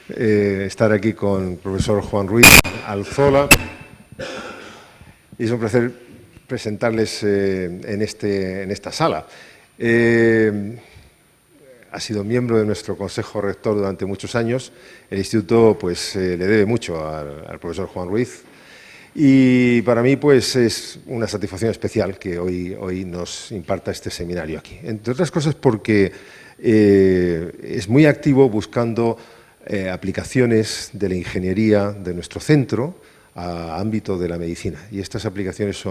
Estar aquí con el profesor Juan Ruiz Alzola y es un placer presentarles en esta sala. Ha sido miembro de nuestro Consejo Rector durante muchos años. El Instituto le debe mucho al profesor Juan Ruiz y para mí es una satisfacción especial que hoy nos imparta este seminario aquí. Entre otras cosas porque es muy activo buscando aplicaciones de la ingeniería de nuestro centro a ámbito de la medicina. Y estas aplicaciones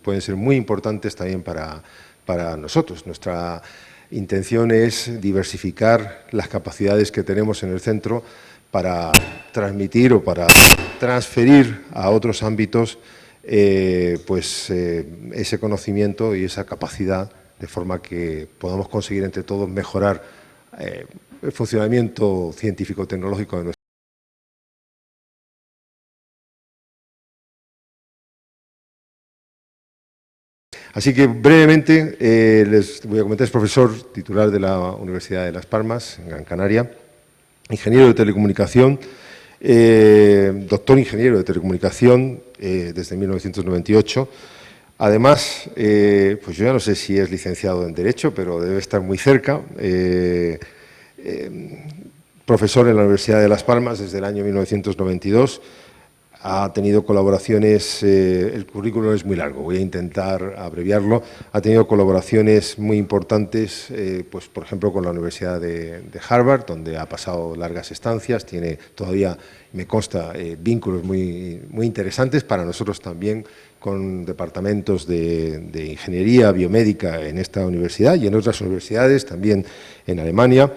pueden ser muy importantes también para nosotros. Nuestra intención es diversificar las capacidades que tenemos en el centro para transmitir o para transferir a otros ámbitos ese conocimiento y esa capacidad, de forma que podamos conseguir entre todos mejorar el funcionamiento científico-tecnológico de nuestro. Así que brevemente les voy a comentar, es profesor titular de la Universidad de Las Palmas, en Gran Canaria, ingeniero de telecomunicación, doctor ingeniero de telecomunicación desde 1998. Además, yo ya no sé si es licenciado en Derecho, pero debe estar muy cerca. Profesor en la Universidad de Las Palmas desde el año 1992. Ha tenido colaboraciones, el currículum es muy largo, voy a intentar abreviarlo. Ha tenido colaboraciones muy importantes, por ejemplo, con la Universidad de Harvard, donde ha pasado largas estancias. Tiene todavía, me consta, vínculos muy interesantes para nosotros también con departamentos de ingeniería biomédica en esta universidad y en otras universidades, también en Alemania.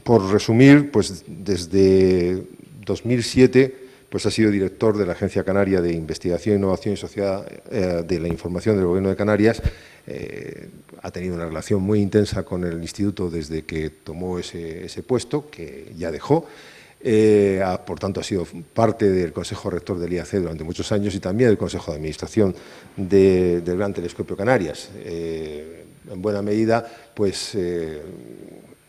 Por resumir, desde 2007 ha sido director de la Agencia Canaria de Investigación, Innovación y Sociedad de la Información del Gobierno de Canarias. Ha tenido una relación muy intensa con el Instituto desde que tomó ese puesto, que ya dejó. Por tanto, ha sido parte del Consejo Rector del IAC durante muchos años y también del Consejo de Administración del Gran Telescopio Canarias. En buena medida,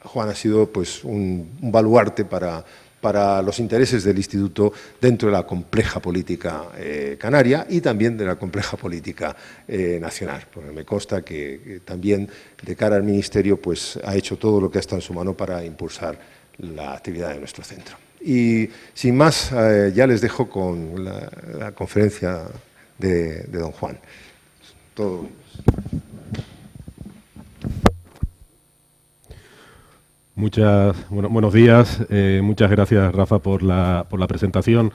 Juan ha sido un baluarte para los intereses del Instituto dentro de la compleja política canaria y también de la compleja política nacional. Porque me consta que también, de cara al Ministerio, ha hecho todo lo que ha estado en su mano para impulsar la actividad de nuestro centro. Y sin más, ya les dejo con la conferencia de don Juan. Todo. Buenos días, muchas gracias, Rafa, por la presentación.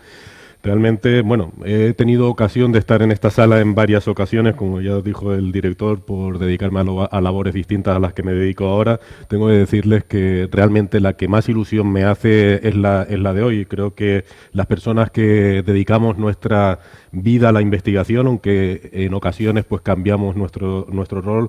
Realmente, he tenido ocasión de estar en esta sala en varias ocasiones, como ya dijo el director, por dedicarme a labores distintas a las que me dedico ahora. Tengo que decirles que realmente la que más ilusión me hace es la de hoy. Creo que las personas que dedicamos nuestra vida a la investigación, aunque en ocasiones cambiamos nuestro rol,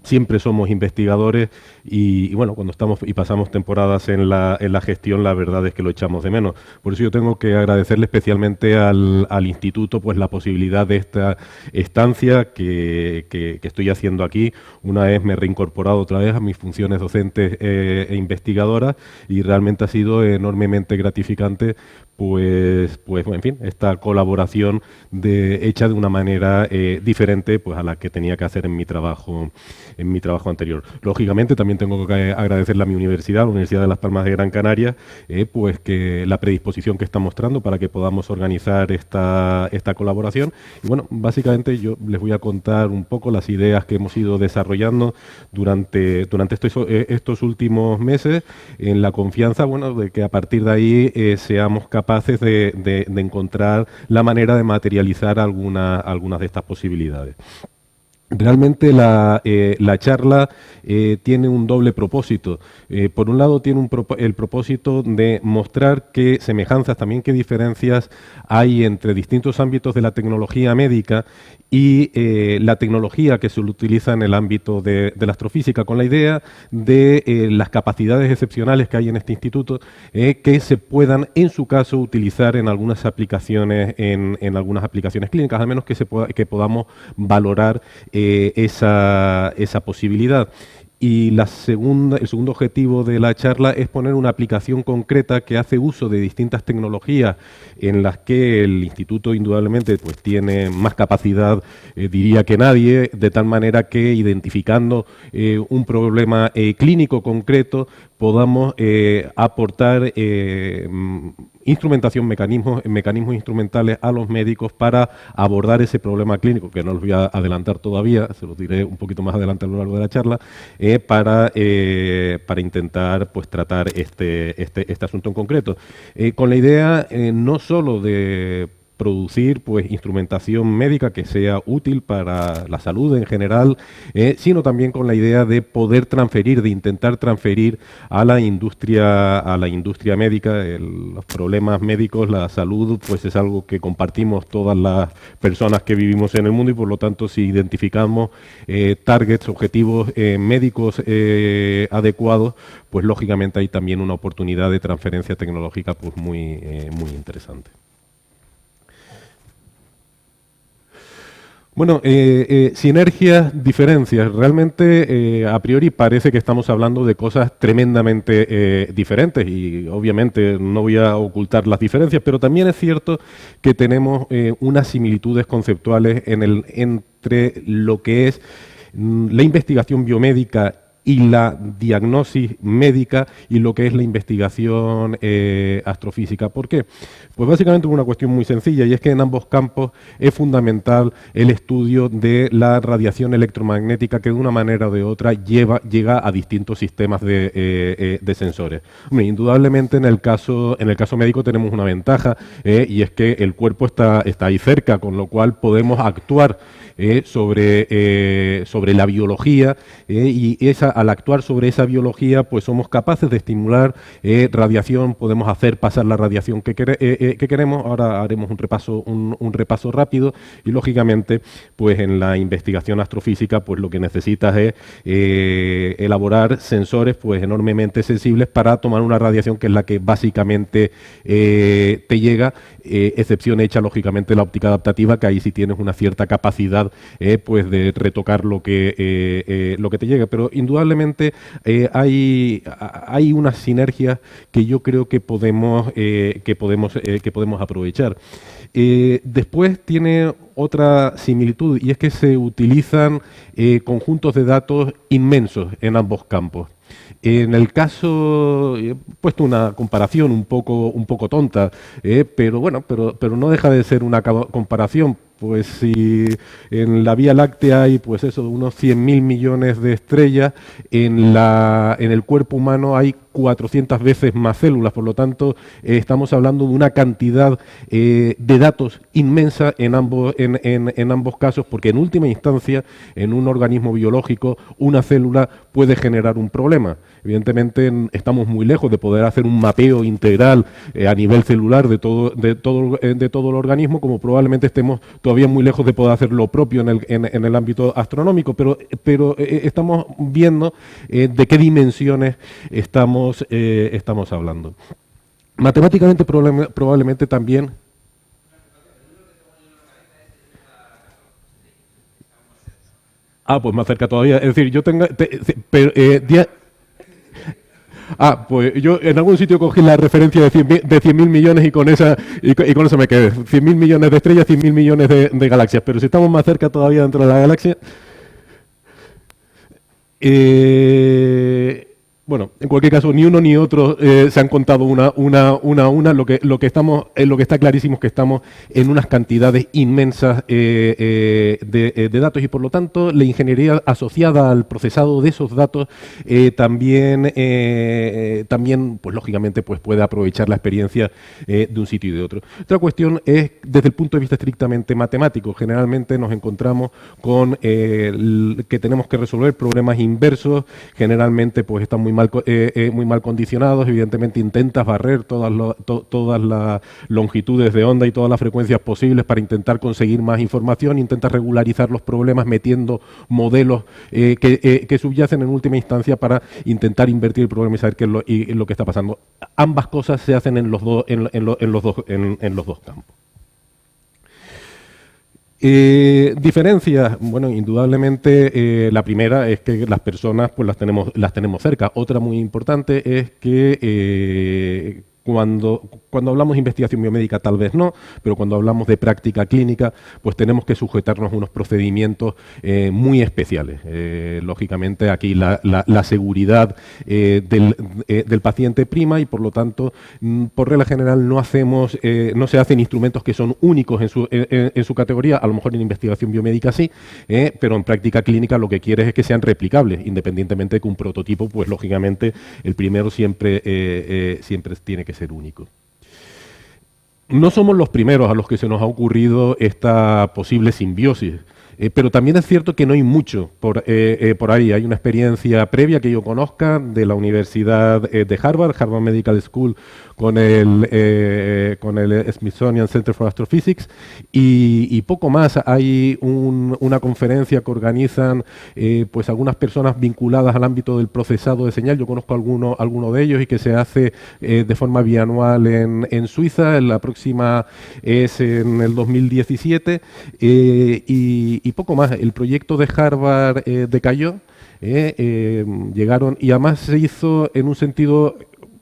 siempre somos investigadores y cuando estamos y pasamos temporadas en la gestión, la verdad es que lo echamos de menos. Por eso yo tengo que agradecerle especialmente al Instituto la posibilidad de esta estancia que estoy haciendo aquí. Una vez me he reincorporado otra vez a mis funciones docentes e investigadoras y realmente ha sido enormemente gratificante en fin, esta colaboración hecha de una manera diferente a la que tenía que hacer en mi trabajo anterior. Lógicamente también tengo que agradecerle a mi universidad, la Universidad de Las Palmas de Gran Canaria, que la predisposición que está mostrando para que podamos organizar esta colaboración. Y básicamente yo les voy a contar un poco las ideas que hemos ido desarrollando durante estos últimos meses, en la confianza de que a partir de ahí seamos capaces de encontrar la manera de materializar algunas de estas posibilidades. Realmente la charla tiene un doble propósito. Por un lado tiene el propósito de mostrar qué semejanzas, también qué diferencias hay entre distintos ámbitos de la tecnología médica y la tecnología que se utiliza en el ámbito de la astrofísica, con la idea de las capacidades excepcionales que hay en este instituto que se puedan, en su caso, utilizar en algunas aplicaciones, en algunas aplicaciones clínicas, al menos que podamos valorar esa posibilidad. Y el segundo objetivo de la charla es poner una aplicación concreta que hace uso de distintas tecnologías en las que el instituto indudablemente pues tiene más capacidad, diría que nadie, de tal manera que identificando un problema clínico concreto podamos aportar instrumentación, mecanismos instrumentales a los médicos para abordar ese problema clínico, que no los voy a adelantar todavía, se los diré un poquito más adelante a lo largo de la charla, para intentar pues tratar este asunto en concreto. Con la idea no solo de producir pues instrumentación médica que sea útil para la salud en general, sino también con la idea de poder transferir, de intentar transferir a la industria médica. Los problemas médicos, la salud, pues es algo que compartimos todas las personas que vivimos en el mundo y por lo tanto si identificamos targets, objetivos médicos adecuados, pues lógicamente hay también una oportunidad de transferencia tecnológica pues muy interesante. Bueno, sinergias, diferencias. Realmente, a priori, parece que estamos hablando de cosas tremendamente diferentes y, obviamente, no voy a ocultar las diferencias, pero también es cierto que tenemos unas similitudes conceptuales entre lo que es la investigación biomédica y la diagnosis médica y lo que es la investigación astrofísica. ¿Por qué? Pues básicamente por una cuestión muy sencilla, y es que en ambos campos es fundamental el estudio de la radiación electromagnética que de una manera o de otra llega a distintos sistemas de sensores. Hombre, indudablemente en el caso médico tenemos una ventaja, y es que el cuerpo está ahí cerca, con lo cual podemos actuar sobre la biología, y al actuar sobre esa biología pues somos capaces de estimular radiación, podemos hacer pasar la radiación que queremos. Ahora haremos un repaso rápido y lógicamente pues en la investigación astrofísica pues lo que necesitas es elaborar sensores pues enormemente sensibles para tomar una radiación que es la que básicamente te llega, excepción hecha lógicamente la óptica adaptativa, que ahí sí tienes una cierta capacidad pues de retocar lo que te llega, pero indudablemente hay unas sinergias que yo creo que podemos aprovechar. Después tiene otra similitud y es que se utilizan conjuntos de datos inmensos en ambos campos. En el caso, he puesto una comparación un poco tonta, pero bueno, pero no deja de ser una comparación. Pues si en la Vía Láctea hay pues eso, unos 100.000 millones de estrellas, en el cuerpo humano hay 400 veces más células, por lo tanto estamos hablando de una cantidad de datos inmensa en ambos casos, porque en última instancia en un organismo biológico una célula puede generar un problema. Evidentemente estamos muy lejos de poder hacer un mapeo integral a nivel celular de todo el organismo, como probablemente estemos todavía muy lejos de poder hacer lo propio en el ámbito astronómico, pero estamos viendo de qué dimensiones estamos hablando. Matemáticamente probablemente también. Pues más cerca todavía. Es decir, yo tengo... pues yo en algún sitio cogí la referencia de 100.000 millones y con esa me quedé. 100.000 millones de estrellas, 100.000 millones de galaxias. Pero si estamos más cerca todavía dentro de la galaxia... Bueno, en cualquier caso, ni uno ni otro se han contado una. Lo que está clarísimo es que estamos en unas cantidades inmensas de datos y por lo tanto la ingeniería asociada al procesado de esos datos también pues lógicamente pues puede aprovechar la experiencia de un sitio y de otro. Otra cuestión es desde el punto de vista estrictamente matemático. Generalmente nos encontramos con que tenemos que resolver problemas inversos. Generalmente pues están muy mal condicionados. Evidentemente intentas barrer todas las longitudes de onda y todas las frecuencias posibles para intentar conseguir más información, intentas regularizar los problemas metiendo modelos que subyacen en última instancia para intentar invertir el problema y saber qué es lo que está pasando. Ambas cosas se hacen en los dos campos. Diferencias, bueno, indudablemente la primera es que las personas pues las tenemos cerca. Otra muy importante es que cuando hablamos de investigación biomédica tal vez no, pero cuando hablamos de práctica clínica, pues tenemos que sujetarnos a unos procedimientos muy especiales. Lógicamente aquí la seguridad del paciente prima y por lo tanto, por regla general no se hacen instrumentos que son únicos en su categoría, a lo mejor en investigación biomédica sí, pero en práctica clínica lo que quieres es que sean replicables, independientemente de que un prototipo, pues lógicamente el primero siempre tiene que ser único. No somos los primeros a los que se nos ha ocurrido esta posible simbiosis, pero también es cierto que no hay mucho por ahí. Hay una experiencia previa que yo conozca de la Universidad de Harvard Medical School, con el Smithsonian Center for Astrophysics y poco más. Hay una conferencia que organizan pues algunas personas vinculadas al ámbito del procesado de señal. Yo conozco alguno de ellos y que se hace de forma bianual en Suiza. La próxima es en el 2017 y poco más. El proyecto de Harvard decayó, llegaron y además se hizo en un sentido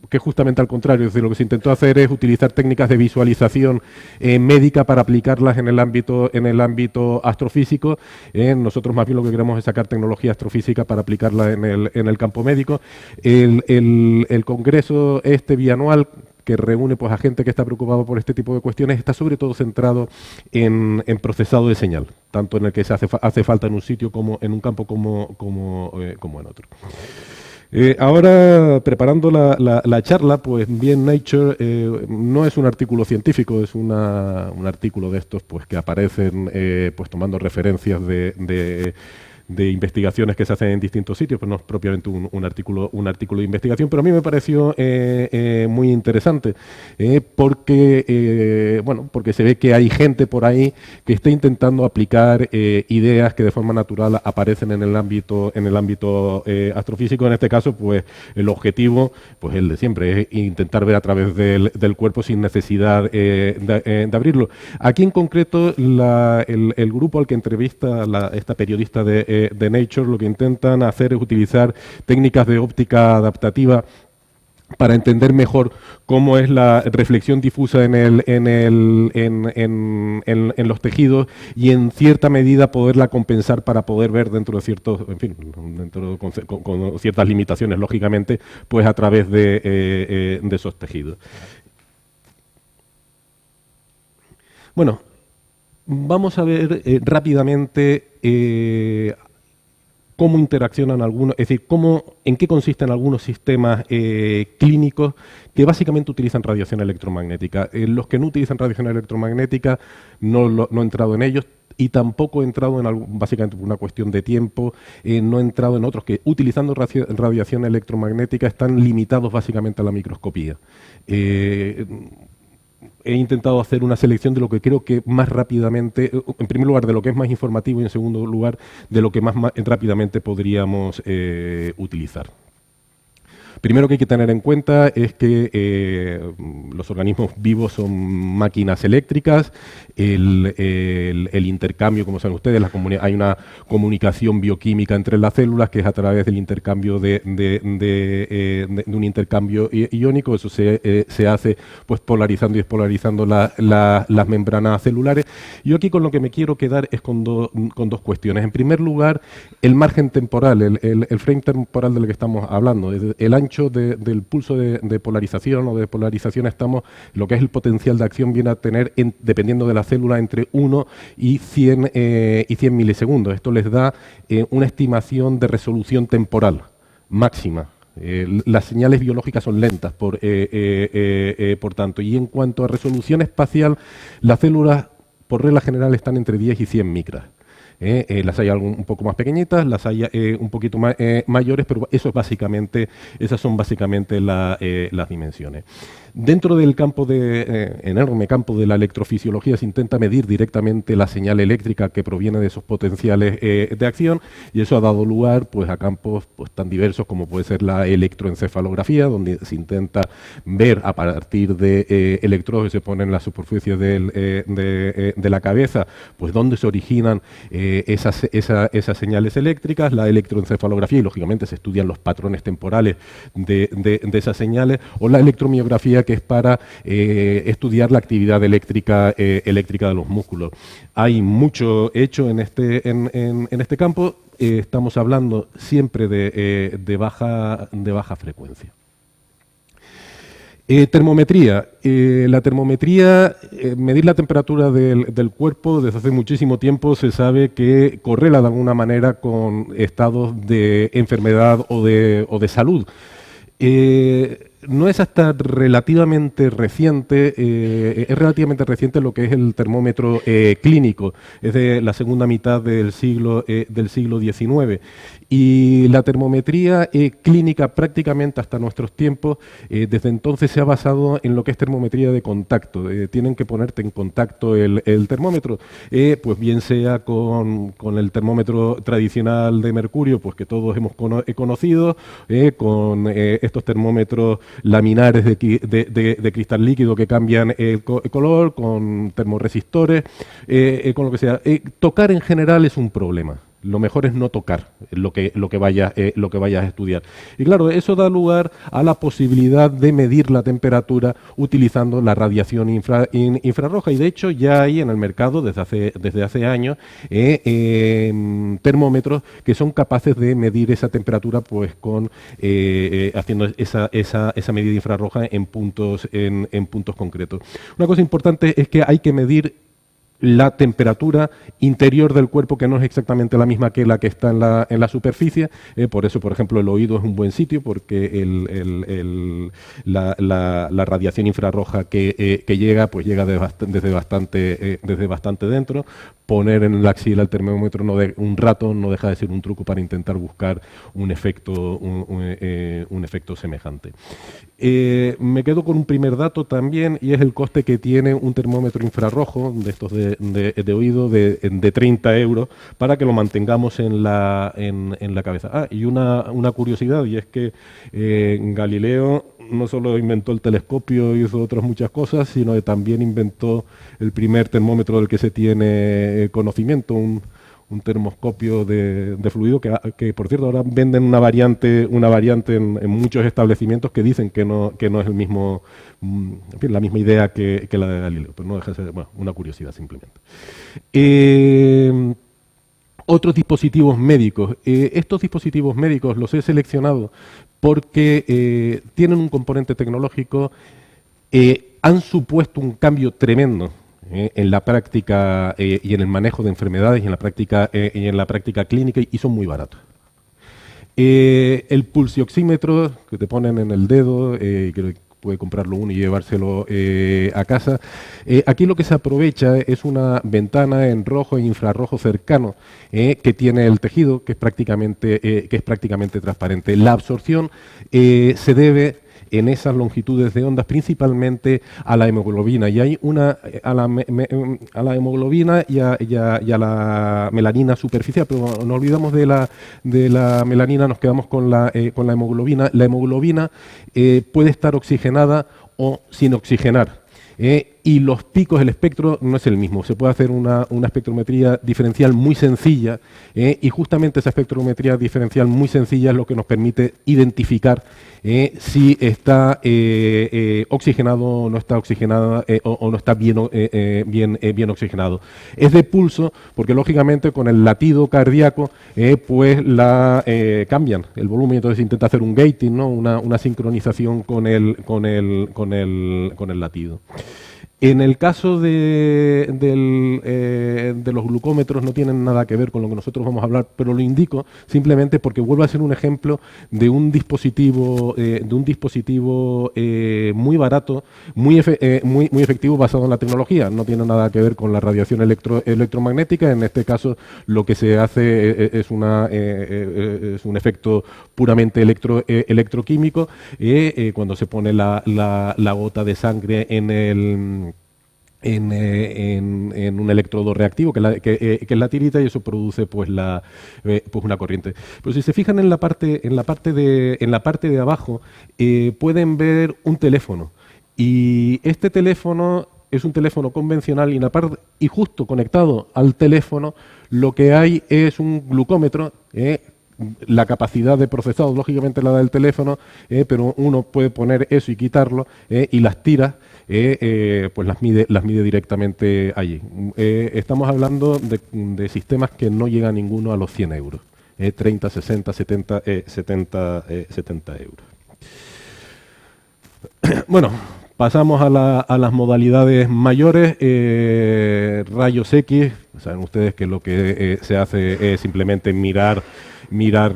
que justamente al contrario, es decir, lo que se intentó hacer es utilizar técnicas de visualización médica para aplicarlas en el ámbito astrofísico. Nosotros más bien lo que queremos es sacar tecnología astrofísica para aplicarla en el campo médico. El congreso bianual que reúne pues a gente que está preocupado por este tipo de cuestiones, está sobre todo centrado en procesado de señal, tanto en el que se hace falta en un sitio como en un campo como en otro. Ahora, preparando la charla, pues bien Nature no es un artículo científico, es un artículo de estos pues que aparecen pues tomando referencias de investigaciones que se hacen en distintos sitios, pues no es propiamente un artículo de investigación, pero a mí me pareció muy interesante porque se ve que hay gente por ahí que está intentando aplicar ideas que de forma natural aparecen en el ámbito astrofísico. En este caso, pues el objetivo, pues el de siempre, es intentar ver a través del cuerpo sin necesidad de abrirlo. Aquí en concreto, el grupo al que entrevista esta periodista de Nature, lo que intentan hacer es utilizar técnicas de óptica adaptativa para entender mejor cómo es la reflexión difusa en los tejidos y en cierta medida poderla compensar para poder ver dentro de ciertos, en fin, con ciertas limitaciones, lógicamente, pues a través de esos tejidos. Bueno, vamos a ver rápidamente cómo interaccionan algunos, es decir, en qué consisten algunos sistemas clínicos que básicamente utilizan radiación electromagnética. Los que no utilizan radiación electromagnética no he entrado en ellos y tampoco he entrado en básicamente por una cuestión de tiempo, no he entrado en otros que utilizando radiación electromagnética están limitados básicamente a la microscopía. He intentado hacer una selección de lo que creo que más rápidamente, en primer lugar, de lo que es más informativo y en segundo lugar, de lo que más rápidamente podríamos utilizar. Primero que hay que tener en cuenta es que los organismos vivos son máquinas eléctricas, el intercambio, como saben ustedes, hay una comunicación bioquímica entre las células que es a través del intercambio de un intercambio iónico. Eso se hace pues polarizando y despolarizando las membranas celulares. Yo aquí con lo que me quiero quedar es con dos cuestiones. En primer lugar, el margen temporal, el frame temporal del que estamos hablando, el ancho del pulso de polarización o de polarización, lo que es el potencial de acción viene a tener, dependiendo de la célula, entre 1 y 100 milisegundos. Esto les da una estimación de resolución temporal máxima. Las señales biológicas son lentas, por tanto. Y en cuanto a resolución espacial, las células, por regla general, están entre 10 y 100 micras. Las hay un poco más pequeñitas, las hay un poquito mayores, pero esas son básicamente las dimensiones. Dentro del enorme campo de la electrofisiología se intenta medir directamente la señal eléctrica que proviene de esos potenciales de acción, y eso ha dado lugar pues, a campos pues, tan diversos como puede ser la electroencefalografía, donde se intenta ver a partir de electrodos que se ponen en la superficie de la cabeza, pues dónde se originan esas señales eléctricas, la electroencefalografía, y lógicamente se estudian los patrones temporales de esas señales, o la electromiografía, que es para estudiar la actividad eléctrica de los músculos. Hay mucho hecho en este campo. Estamos hablando siempre de baja frecuencia. Termometría. La termometría, medir la temperatura del cuerpo, desde hace muchísimo tiempo se sabe que correla de alguna manera con estados de enfermedad o de salud. No es hasta relativamente reciente, es relativamente reciente lo que es el termómetro clínico, es de la segunda mitad del siglo XIX. Y la termometría clínica prácticamente hasta nuestros tiempos, desde entonces se ha basado en lo que es termometría de contacto. Tienen que ponerte en contacto el termómetro, pues bien sea con el termómetro tradicional de mercurio, pues que todos hemos conocido, con estos termómetros laminares de cristal líquido que cambian el color, con termorresistores, con lo que sea. Tocar en general es un problema. Lo mejor es no tocar lo que vayas a estudiar. Y claro, eso da lugar a la posibilidad de medir la temperatura utilizando la radiación infrarroja. Y de hecho ya hay en el mercado desde hace años termómetros que son capaces de medir esa temperatura, pues haciendo esa medida infrarroja en puntos concretos. Una cosa importante es que hay que medir la temperatura interior del cuerpo, que no es exactamente la misma que la que está en la superficie. Por eso, por ejemplo, el oído es un buen sitio, porque la radiación infrarroja que llega, pues llega desde bastante dentro. Poner en la axila el termómetro un rato no deja de ser un truco para intentar buscar un efecto semejante. Me quedo con un primer dato también, y es el coste que tiene un termómetro infrarrojo de estos de oído de 30 euros, para que lo mantengamos en la cabeza. Y una curiosidad, y es que Galileo no solo inventó el telescopio y hizo otras muchas cosas, sino que también inventó el primer termómetro del que se tiene conocimiento, un termoscopio de fluido que, por cierto, ahora venden una variante en muchos establecimientos que dicen que no es el mismo, en fin, la misma idea que la de Galileo, pero no deja de ser, bueno, una curiosidad simplemente. Otros dispositivos médicos. Estos dispositivos médicos los he seleccionado porque tienen un componente tecnológico, han supuesto un cambio tremendo en la práctica y en el manejo de enfermedades y en la práctica clínica, y son muy baratos. El pulsioxímetro que te ponen en el dedo, que puede comprarlo uno y llevárselo a casa. Aquí lo que se aprovecha es una ventana en rojo e infrarrojo cercano que tiene el tejido, que es prácticamente transparente. La absorción se debe en esas longitudes de ondas principalmente a la hemoglobina, y hay a la hemoglobina y a la melanina superficial, pero no olvidamos de la melanina, nos quedamos con la hemoglobina. La hemoglobina puede estar oxigenada o sin oxigenar. Y los picos, el espectro no es el mismo. Se puede hacer una espectrometría diferencial muy sencilla, y justamente esa espectrometría diferencial muy sencilla es lo que nos permite identificar si está oxigenado o no está oxigenado, o no está bien oxigenado. Es de pulso porque, lógicamente, con el latido cardíaco pues cambian el volumen, entonces se intenta hacer un gating, ¿no? Una sincronización con el latido. En el caso de los glucómetros no tienen nada que ver con lo que nosotros vamos a hablar, pero lo indico simplemente porque vuelvo a ser un ejemplo de un dispositivo, muy barato, muy efectivo basado en la tecnología. No tiene nada que ver con la radiación electromagnética. En este caso lo que se hace es un efecto puramente electroquímico. Cuando se pone la gota de sangre en un electrodo reactivo que es la tirita, y eso produce pues una corriente. Pero si se fijan en la parte de abajo, pueden ver un teléfono, y este teléfono es un teléfono convencional, y justo conectado al teléfono lo que hay es un glucómetro. La capacidad de procesado, lógicamente la del teléfono, pero uno puede poner eso y quitarlo, y las tiras pues las mide directamente allí. Estamos hablando de sistemas que no llega ninguno a los 100 euros, 30, 60, 70 euros. Bueno, pasamos a las modalidades mayores. Rayos X, saben ustedes que lo que se hace es simplemente mirar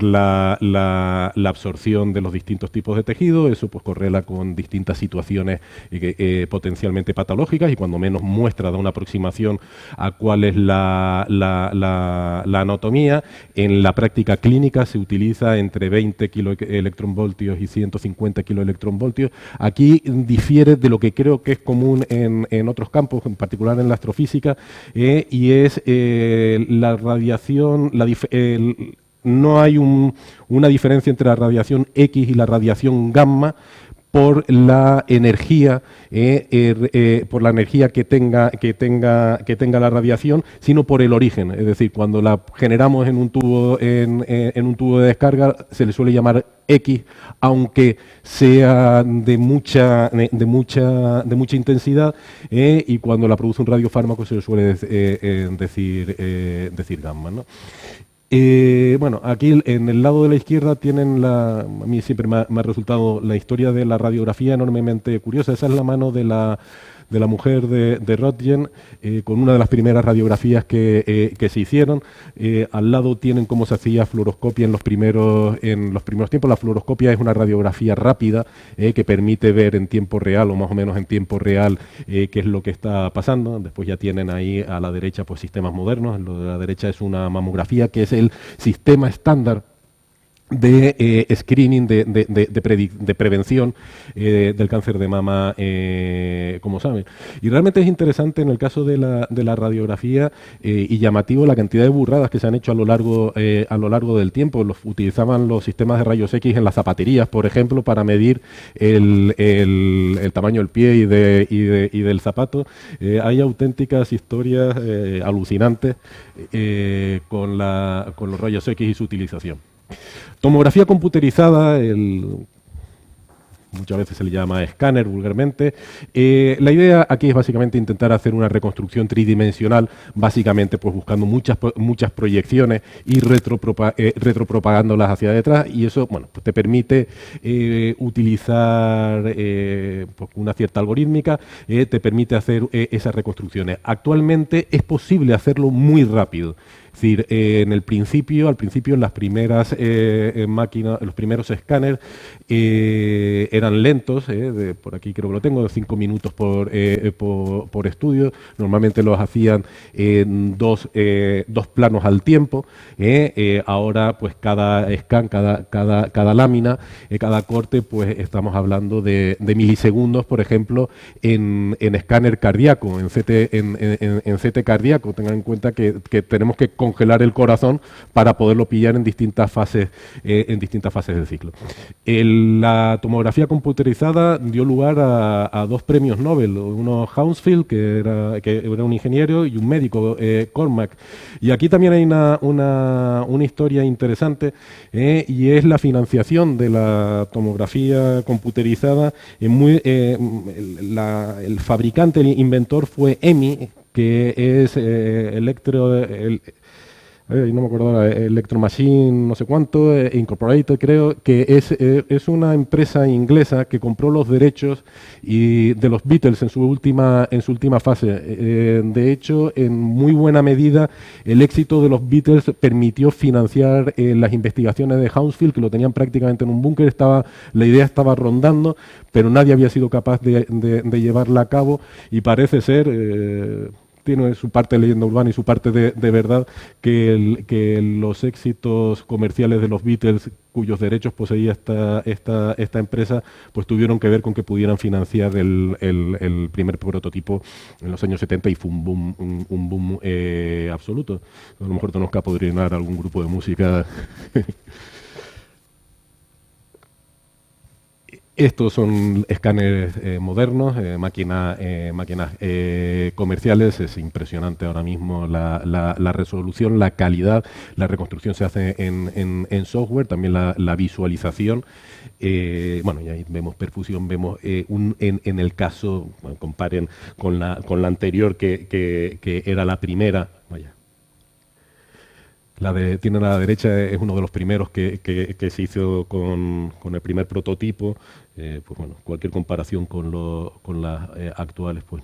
la absorción de los distintos tipos de tejido. Eso pues correla con distintas situaciones potencialmente patológicas, y cuando menos da una aproximación a cuál es la anatomía. En la práctica clínica se utiliza entre 20 kiloelectronvoltios y 150 kiloelectronvoltios. Aquí difiere de lo que creo que es común en otros campos, en particular en la astrofísica, y es la radiación, no hay una diferencia entre la radiación X y la radiación gamma por la energía, que tenga la radiación, sino por el origen. Es decir, cuando la generamos en un tubo de descarga se le suele llamar X, aunque sea de mucha intensidad, y cuando la produce un radiofármaco se le suele decir gamma, ¿no? Bueno, aquí en el lado de la izquierda tienen a mí siempre me ha resultado la historia de la radiografía enormemente curiosa. Esa es la mano de la mujer de Röntgen, con una de las primeras radiografías que se hicieron. Al lado tienen cómo se hacía fluoroscopia en los primeros tiempos. La fluoroscopia es una radiografía rápida, que permite ver en tiempo real, o más o menos en tiempo real, qué es lo que está pasando. Después ya tienen ahí a la derecha pues sistemas modernos. Lo de la derecha es una mamografía, que es el sistema estándar de screening, de prevención del cáncer de mama, como saben. Y realmente es interesante en el caso de la radiografía, y llamativo la cantidad de burradas que se han hecho a lo largo del tiempo. Utilizaban los sistemas de rayos X en las zapaterías, por ejemplo, para medir el tamaño del pie y del zapato. Hay auténticas historias alucinantes con los rayos X y su utilización. Tomografía computerizada, muchas veces se le llama escáner vulgarmente. La idea aquí es básicamente intentar hacer una reconstrucción tridimensional, básicamente pues buscando muchas proyecciones y retropropagándolas hacia detrás, y eso pues te permite utilizar pues una cierta algorítmica, te permite hacer esas reconstrucciones. Actualmente es posible hacerlo muy rápido. Es decir, al principio en las primeras máquinas, los primeros escáneres eran lentos, por aquí creo que lo tengo, de 5 minutos por estudio. Normalmente los hacían en dos planos al tiempo. Ahora, pues cada scan, cada lámina, cada corte, pues estamos hablando de milisegundos, por ejemplo, en escáner cardíaco, en CT cardíaco. Tengan en cuenta que tenemos que congelar el corazón para poderlo pillar en distintas fases del ciclo. La tomografía computerizada dio lugar a 2 premios Nobel, uno Hounsfield, que era un ingeniero, y un médico, Cormack. Y aquí también hay una historia interesante, y es la financiación de la tomografía computerizada. El fabricante, el inventor fue EMI, que es no me acuerdo ahora, Electron Machine, no sé cuánto, Incorporated creo, que es una empresa inglesa que compró los derechos de los Beatles en su última fase. De hecho, en muy buena medida, el éxito de los Beatles permitió financiar las investigaciones de Hounsfield, que lo tenían prácticamente en un búnker, la idea estaba rondando, pero nadie había sido capaz de llevarla a cabo, y parece ser... tiene su parte de leyenda urbana y su parte de verdad, que los éxitos comerciales de los Beatles, cuyos derechos poseía esta empresa, pues tuvieron que ver con que pudieran financiar el primer prototipo en los años 70, y fue un boom absoluto. A lo mejor tenemos que apadrinar algún grupo de música. Estos son escáneres modernos, máquinas comerciales. Es impresionante ahora mismo la resolución, la calidad. La reconstrucción se hace en software, también la visualización. Bueno, y ahí vemos perfusión, vemos en el caso, bueno, comparen con la anterior, que era la primera. Vaya. Tiene a la derecha, es uno de los primeros que se hizo con el primer prototipo. Pues bueno, cualquier comparación con las actuales, pues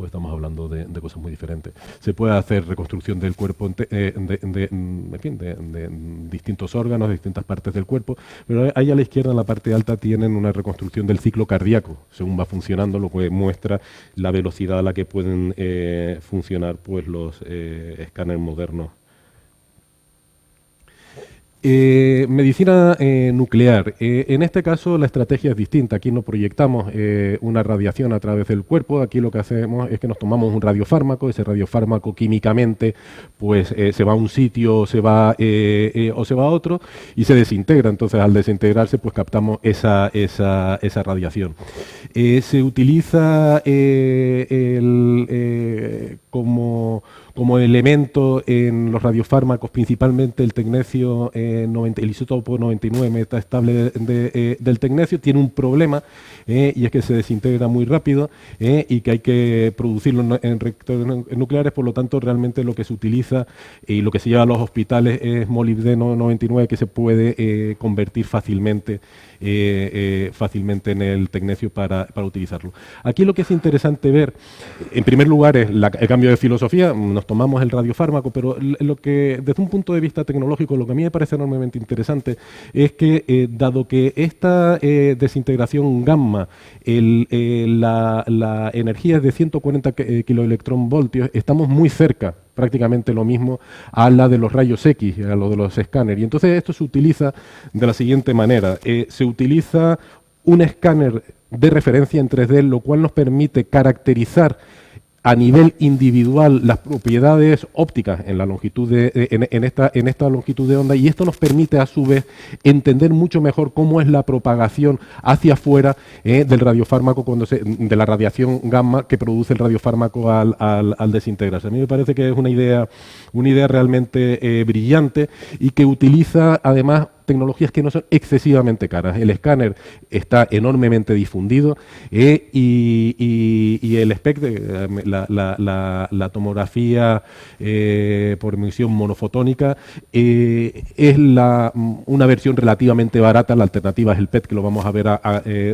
estamos hablando de cosas muy diferentes. Se puede hacer reconstrucción del cuerpo de distintos órganos, de distintas partes del cuerpo, pero ahí a la izquierda, en la parte alta, tienen una reconstrucción del ciclo cardíaco, según va funcionando, lo que muestra la velocidad a la que pueden funcionar pues los escáneres modernos. Medicina nuclear. En este caso la estrategia es distinta. Aquí no proyectamos una radiación a través del cuerpo. Aquí lo que hacemos es que nos tomamos un radiofármaco. Ese radiofármaco químicamente pues se va a un sitio o se va a otro y se desintegra. Entonces, al desintegrarse, pues captamos esa radiación. Se utiliza como elemento en los radiofármacos, principalmente el tecnecio, el isótopo 99 metaestable del tecnecio. Tiene un problema, y es que se desintegra muy rápido, y que hay que producirlo en reactores nucleares. Por lo tanto, realmente lo que se utiliza y lo que se lleva a los hospitales es molibdeno 99, que se puede convertir fácilmente en el tecnecio para utilizarlo. Aquí lo que es interesante ver, en primer lugar, es el cambio de filosofía. Nos tomamos el radiofármaco, pero lo que, desde un punto de vista tecnológico, lo que a mí me parece enormemente interesante es que, dado que esta desintegración gamma, la energía es de 140 kiloelectronvoltios, estamos muy cerca, prácticamente lo mismo, a la de los rayos X, a lo de los escáneres. Y entonces esto se utiliza de la siguiente manera. Se utiliza un escáner de referencia en 3D, lo cual nos permite caracterizar a nivel individual las propiedades ópticas en la longitud en esta longitud de onda, y esto nos permite a su vez entender mucho mejor cómo es la propagación hacia afuera del radiofármaco, de la radiación gamma que produce el radiofármaco al desintegrarse. A mí me parece que es una idea realmente brillante, y que utiliza además tecnologías que no son excesivamente caras. El escáner está enormemente difundido, y el SPECT, la tomografía por emisión monofotónica, es una versión relativamente barata. La alternativa es el PET, que lo vamos a ver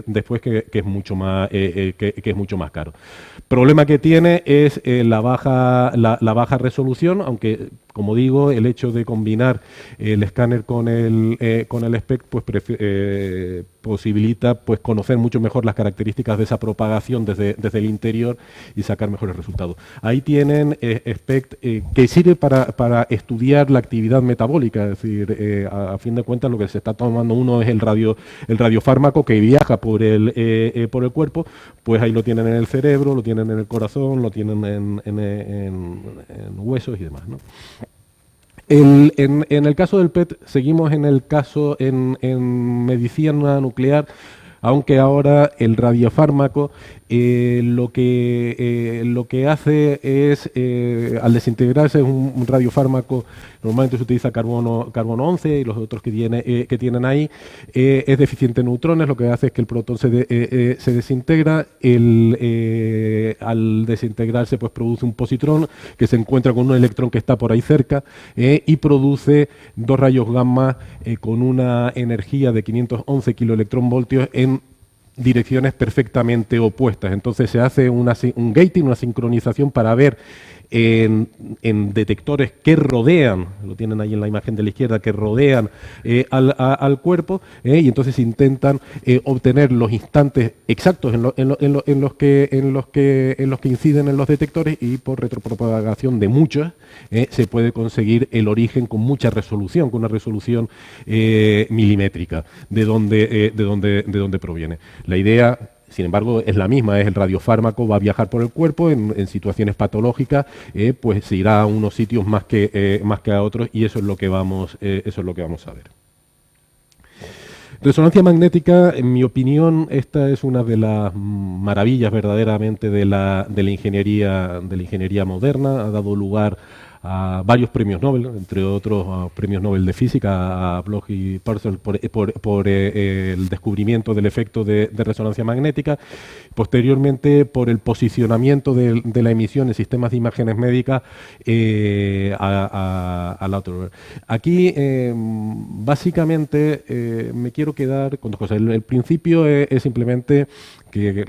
después, que es mucho más caro. Problema que tiene es la baja resolución, aunque, como digo, el hecho de combinar el escáner con el SPECT pues posibilita pues conocer mucho mejor las características de esa propagación desde el interior y sacar mejores resultados. Ahí tienen SPECT, que sirve para estudiar la actividad metabólica. Es decir, a fin de cuentas, lo que se está tomando uno es el radiofármaco que viaja por el cuerpo. Pues ahí lo tienen en el cerebro, lo tienen en el corazón, lo tienen en huesos y demás, ¿no? En el caso del PET, seguimos en el caso en medicina nuclear, aunque ahora el radiofármaco lo que hace es, al desintegrarse, es un radiofármaco normalmente se utiliza carbono 11 y los otros que tienen ahí, es deficiente en neutrones, lo que hace es que el protón se desintegra, al desintegrarse pues produce un positrón que se encuentra con un electrón que está por ahí cerca y produce dos rayos gamma con una energía de 511 kiloelectronvoltios en direcciones perfectamente opuestas. Entonces se hace un gating, una sincronización para ver en detectores que rodean, lo tienen ahí en la imagen de la izquierda, que rodean al cuerpo, y entonces intentan obtener los instantes exactos en los que inciden en los detectores, y por retropropagación de muchos se puede conseguir el origen con mucha resolución, con una resolución milimétrica de dónde proviene. La idea, sin embargo, es la misma, es el radiofármaco, va a viajar por el cuerpo en situaciones patológicas, pues se irá a unos sitios más que a otros, y eso es lo que vamos a ver. Resonancia magnética, en mi opinión, esta es una de las maravillas verdaderamente de la ingeniería moderna. Ha dado lugar a varios premios Nobel, entre otros a premios Nobel de Física, a Bloch y Purcell por el descubrimiento del efecto de resonancia magnética, posteriormente por el posicionamiento de la emisión en sistemas de imágenes médicas a la otra. Aquí, básicamente, me quiero quedar con dos cosas. El principio es simplemente que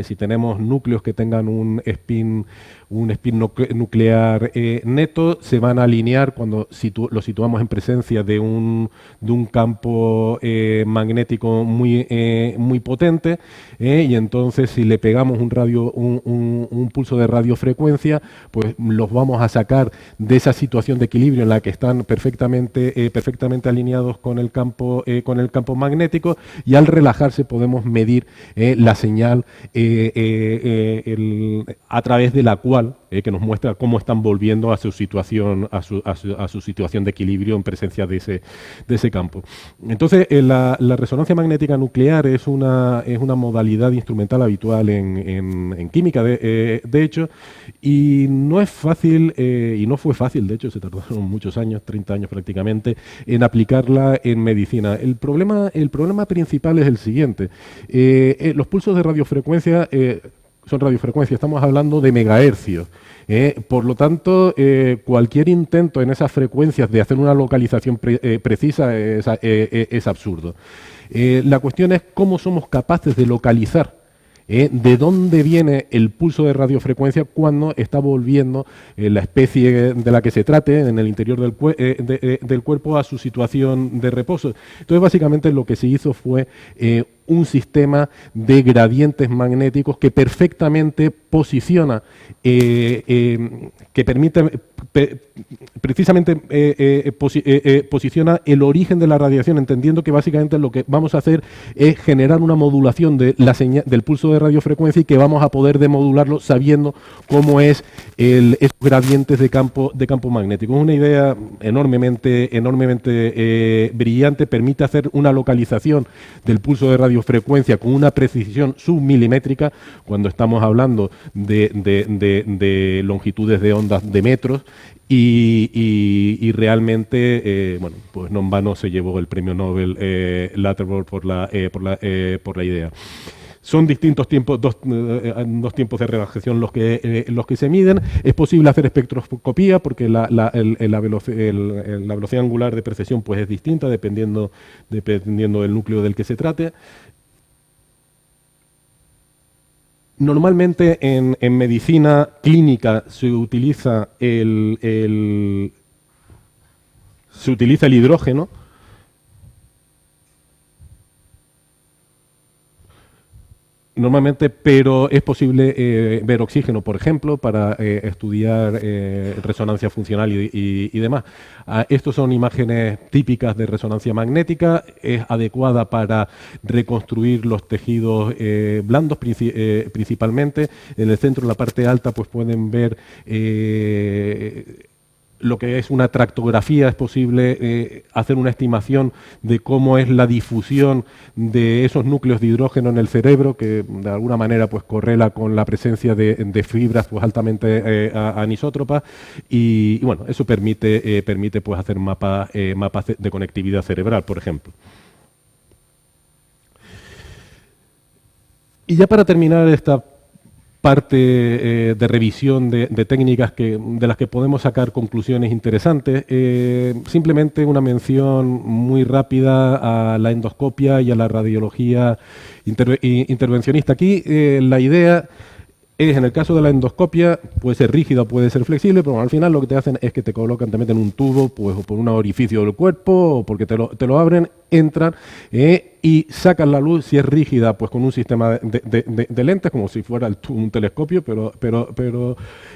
si tenemos núcleos que tengan un spin nuclear neto, se van a alinear cuando lo situamos en presencia de un campo magnético muy potente, y entonces si le pegamos un pulso de radiofrecuencia, pues los vamos a sacar de esa situación de equilibrio en la que están perfectamente alineados con el campo magnético, y al relajarse podemos medir la señal a través de la cual que nos muestra cómo están volviendo a su situación de equilibrio en presencia de ese campo. Entonces, la resonancia magnética nuclear es una modalidad instrumental habitual en química, de hecho, y no es fácil, y no fue fácil, de hecho, se tardaron muchos años, 30 años prácticamente, en aplicarla en medicina. El problema principal es el siguiente. Los pulsos de radiofrecuencia son radiofrecuencias, estamos hablando de megahercios. Por lo tanto, cualquier intento en esas frecuencias de hacer una localización precisa es absurdo. La cuestión es cómo somos capaces de localizar de dónde viene el pulso de radiofrecuencia cuando está volviendo la especie de la que se trate en el interior del cuerpo a su situación de reposo. Entonces, básicamente lo que se hizo fue un sistema de gradientes magnéticos que perfectamente posiciona, que permite precisamente posiciona el origen de la radiación, entendiendo que básicamente lo que vamos a hacer es generar una modulación de la señal del pulso de radiofrecuencia, y que vamos a poder demodularlo sabiendo cómo es esos gradientes de campo magnético. Es una idea enormemente brillante, permite hacer una localización del pulso de radiofrecuencia con una precisión submilimétrica cuando estamos hablando de longitudes de ondas de metros, y realmente, bueno, pues no en vano se llevó el premio Nobel Latterberg por la idea. Son distintos tiempos, dos tiempos de relajación los que se miden. Es posible hacer espectroscopía porque la velocidad angular de precesión pues es distinta dependiendo del núcleo del que se trate. Normalmente en medicina clínica se utiliza el hidrógeno. Normalmente, pero es posible ver oxígeno, por ejemplo, para estudiar resonancia funcional y demás. Estos son imágenes típicas de resonancia magnética, es adecuada para reconstruir los tejidos blandos principalmente. En el centro, en la parte alta, pues pueden ver lo que es una tractografía, es posible hacer una estimación de cómo es la difusión de esos núcleos de hidrógeno en el cerebro, que de alguna manera pues correla con la presencia de fibras pues altamente anisótropas, y bueno, eso permite pues hacer mapas de conectividad cerebral, por ejemplo. Y ya para terminar esta parte de revisión de técnicas de las que podemos sacar conclusiones interesantes, simplemente una mención muy rápida a la endoscopia y a la radiología intervencionista. Aquí la idea es, en el caso de la endoscopia, puede ser rígida o puede ser flexible, pero al final lo que te hacen es que te colocan, te meten un tubo, pues, o por un orificio del cuerpo, o porque te lo abren, entran y sacan la luz. Si es rígida, pues con un sistema de lentes, como si fuera un telescopio, pero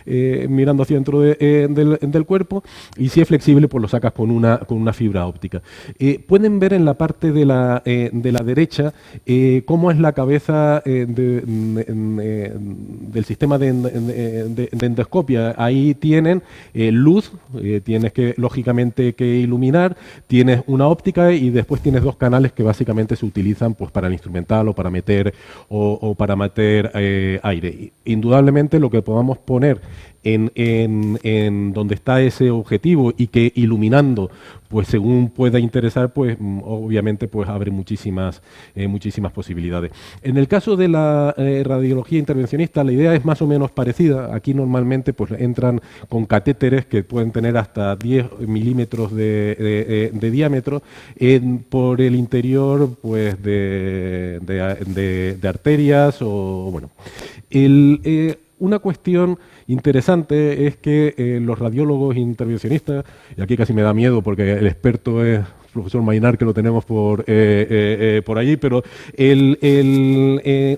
mirando hacia dentro del cuerpo. Y si es flexible, pues lo sacas con una fibra óptica. Pueden ver en la parte de la derecha cómo es la cabeza del sistema de endoscopia. Ahí tienen luz, tienes que, lógicamente, que iluminar, tienes una óptica y después tienes dos canales que básicamente se utilizan pues para el instrumental o para meter aire. Indudablemente lo que podamos poner en donde está ese objetivo y que iluminando, pues según pueda interesar, pues obviamente pues abre muchísimas posibilidades. En el caso de la radiología intervencionista, la idea es más o menos parecida. Aquí normalmente pues entran con catéteres que pueden tener hasta 10 milímetros de diámetro por el interior pues de arterias o bueno. Una cuestión interesante es que los radiólogos intervencionistas, y aquí casi me da miedo porque el experto es el profesor Mainar, que lo tenemos por allí, pero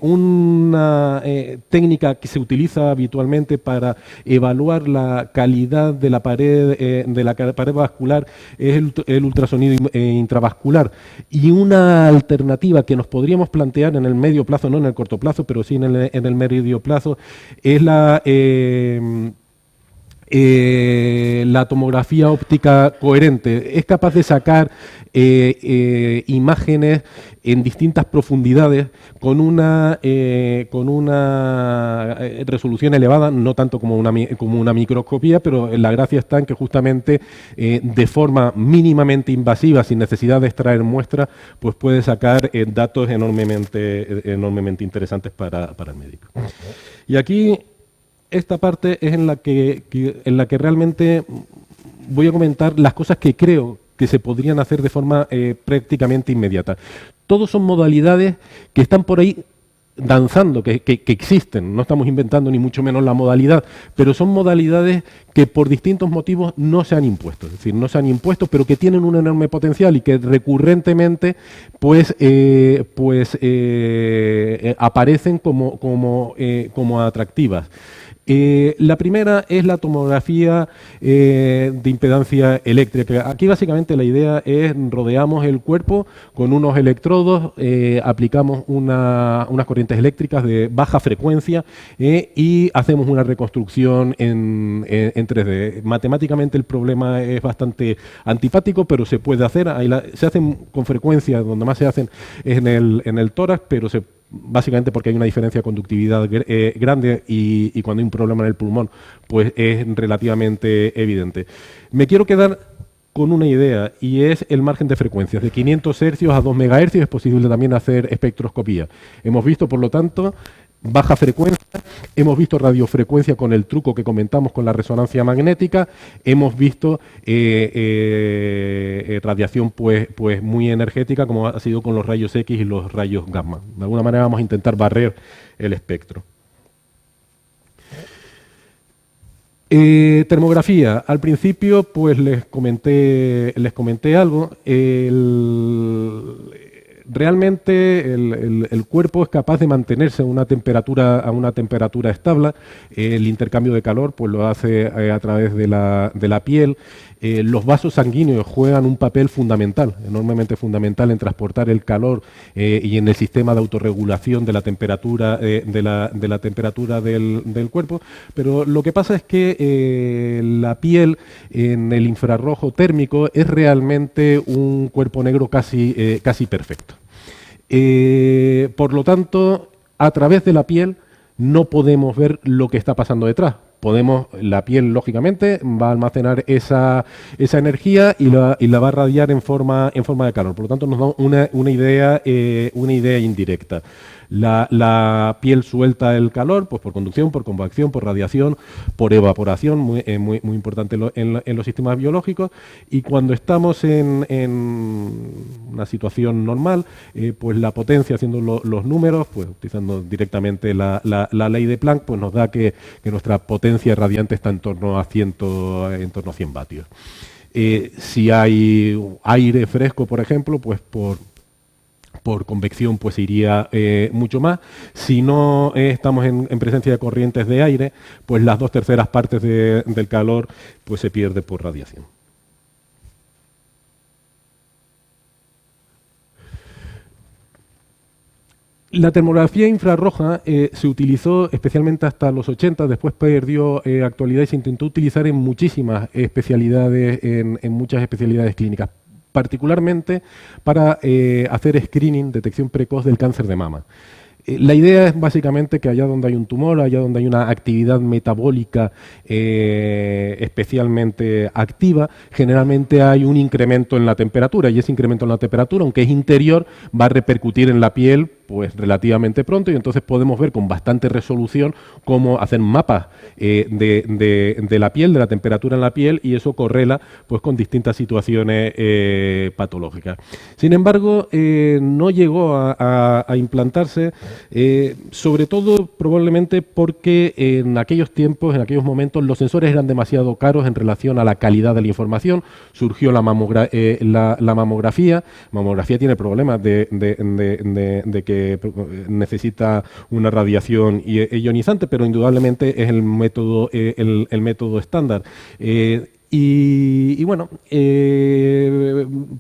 una técnica que se utiliza habitualmente para evaluar la calidad de la pared vascular es el ultrasonido intravascular. Y una alternativa que nos podríamos plantear en el medio plazo, no en el corto plazo, pero sí en el medio plazo, es la tomografía óptica coherente. Es capaz de sacar imágenes en distintas profundidades con una resolución elevada, no tanto como una microscopía, pero la gracia está en que justamente de forma mínimamente invasiva, sin necesidad de extraer muestras, pues puede sacar datos enormemente interesantes para el médico. Y aquí esta parte es en la que realmente voy a comentar las cosas que creo que se podrían hacer de forma prácticamente inmediata. Todos son modalidades que están por ahí danzando, que existen. No estamos inventando ni mucho menos la modalidad, pero son modalidades que por distintos motivos no se han impuesto. Es decir, no se han impuesto, pero que tienen un enorme potencial y que recurrentemente aparecen como atractivas. La primera es la tomografía de impedancia eléctrica. Aquí básicamente la idea es rodeamos el cuerpo con unos electrodos, aplicamos unas corrientes eléctricas de baja frecuencia y hacemos una reconstrucción en 3D. Matemáticamente el problema es bastante antipático, pero se puede hacer. Se hacen con frecuencia, donde más se hacen es en el tórax, pero básicamente porque hay una diferencia de conductividad grande y cuando hay un problema en el pulmón, pues es relativamente evidente. Me quiero quedar con una idea y es el margen de frecuencias. De 500 hercios a 2 MHz es posible también hacer espectroscopía. Hemos visto, por lo tanto, baja frecuencia, hemos visto radiofrecuencia con el truco que comentamos con la resonancia magnética, hemos visto radiación pues muy energética, como ha sido con los rayos X y los rayos gamma. De alguna manera vamos a intentar barrer el espectro. Termografía. Al principio pues les comenté algo. Realmente el cuerpo es capaz de mantenerse a una temperatura estable. El intercambio de calor pues lo hace a través de la piel los vasos sanguíneos juegan un papel fundamental, enormemente fundamental en transportar el calor y en el sistema de autorregulación de la temperatura, de la temperatura del cuerpo, pero lo que pasa es que la piel en el infrarrojo térmico es realmente un cuerpo negro casi perfecto. Por lo tanto, a través de la piel no podemos ver lo que está pasando detrás. La piel, lógicamente, va a almacenar esa energía y la va a radiar en forma de calor. Por lo tanto, nos da una idea indirecta. La piel suelta el calor pues por conducción, por convección, por radiación, por evaporación, muy importante en los sistemas biológicos. Y cuando estamos en una situación normal, pues la potencia, haciendo los números, pues utilizando directamente la ley de Planck, pues nos da que nuestra potencia radiante está en torno a 100 vatios. Si hay aire fresco, por ejemplo, pues por convección pues iría mucho más. Si no estamos en presencia de corrientes de aire, pues las 2/3 partes del calor pues se pierde por radiación. La termografía infrarroja se utilizó especialmente hasta los 80, después perdió actualidad y se intentó utilizar en muchísimas especialidades, en muchas especialidades clínicas, particularmente para hacer screening, detección precoz del cáncer de mama. La idea es básicamente que allá donde hay un tumor, allá donde hay una actividad metabólica especialmente activa, generalmente hay un incremento en la temperatura, y ese incremento en la temperatura, aunque es interior, va a repercutir en la piel pues relativamente pronto, y entonces podemos ver con bastante resolución cómo hacer mapas de la piel, de la temperatura en la piel, y eso correla pues con distintas situaciones patológicas. Sin embargo, no llegó a implantarse, sobre todo probablemente porque en aquellos tiempos, en aquellos momentos, los sensores eran demasiado caros en relación a la calidad de la información. Surgió la mamografía. La mamografía tiene problemas de que necesita una radiación ionizante, pero indudablemente es el método estándar. Y bueno,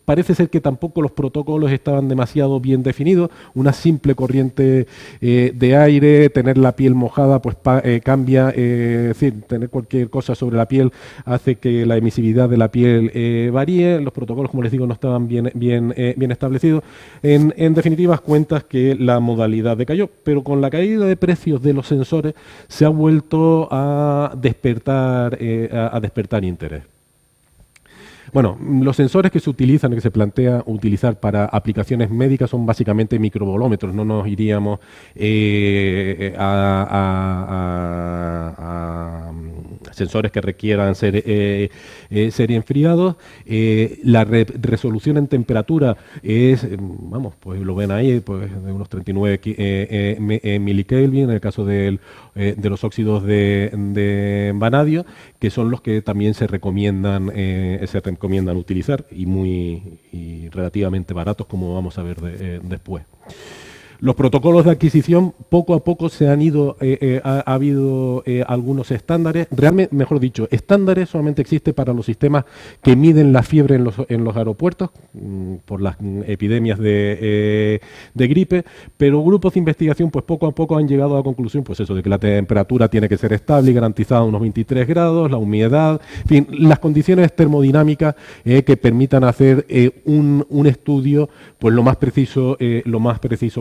parece ser que tampoco los protocolos estaban demasiado bien definidos. Una simple corriente de aire, tener la piel mojada, pues cambia, es decir, tener cualquier cosa sobre la piel hace que la emisividad de la piel varíe. Los protocolos, como les digo, no estaban bien establecidos. En definitivas cuentas que la modalidad decayó, pero con la caída de precios de los sensores se ha vuelto a despertar interés. Bueno, los sensores que se utilizan, que se plantea utilizar para aplicaciones médicas son básicamente microvolómetros. No nos iríamos a sensores que requieran ser enfriados. La resolución en temperatura es, vamos, pues lo ven ahí, pues de unos 39 milikelvin en el caso de los óxidos de vanadio, que son los que también se recomiendan utilizar y relativamente baratos, como vamos a ver después. Los protocolos de adquisición poco a poco se han ido, ha habido algunos estándares, realmente, mejor dicho, estándares solamente existe para los sistemas que miden la fiebre en los aeropuertos, por las epidemias de gripe, pero grupos de investigación pues poco a poco han llegado a la conclusión pues eso, de que la temperatura tiene que ser estable y garantizada a unos 23 grados, la humedad, en fin, las condiciones termodinámicas que permitan hacer un estudio pues lo más preciso